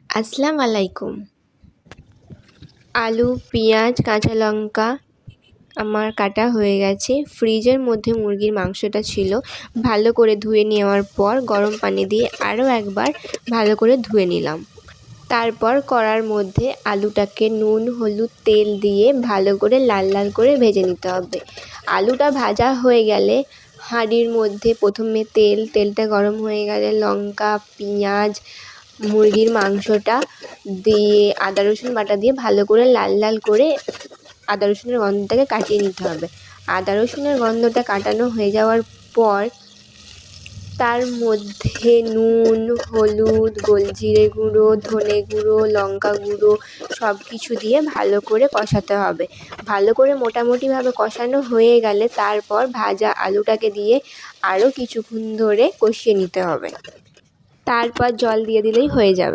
আসসালামু আলাইকুম। আলু, পেঁয়াজ, কাঁচা লঙ্কা আমার কাটা হয়ে গেছে। ফ্রিজের মধ্যে মুরগির মাংসটা ছিল। ভালো করে ধুয়ে নেওয়ার পর গরম পানি দিয়ে আরও একবার ভালো করে ধুয়ে নিলাম। তারপর কড়ার মধ্যে আলুটাকে নুন, হলুদ, তেল দিয়ে ভালো করে লাল লাল করে ভেজে নিতে হবে। আলুটা ভাজা হয়ে গেলে হাঁড়ির মধ্যে প্রথমে তেলটা গরম হয়ে গেলে লঙ্কা, পেঁয়াজ, মুরগির মাংসটা দিয়ে আদা রসুন বাটা দিয়ে ভালো করে লাল লাল করে আদা রসুনের গন্ধটাকে কাটিয়ে নিতে হবে। আদা রসুনের গন্ধটা কাটানো হয়ে যাওয়ার পর তার মধ্যে নুন, হলুদ, গোলজিরে গুঁড়ো, ধনে গুঁড়ো, লঙ্কা গুঁড়ো সব কিছু দিয়ে ভালো করে কষাতে হবে। ভালো করে মোটামুটিভাবে কষানো হয়ে গেলে তারপর ভাজা আলুটাকে দিয়ে আরও কিছুক্ষণ ধরে কষিয়ে নিতে হবে। তারপর জল দিয়ে দিলেই হয়ে যাবে।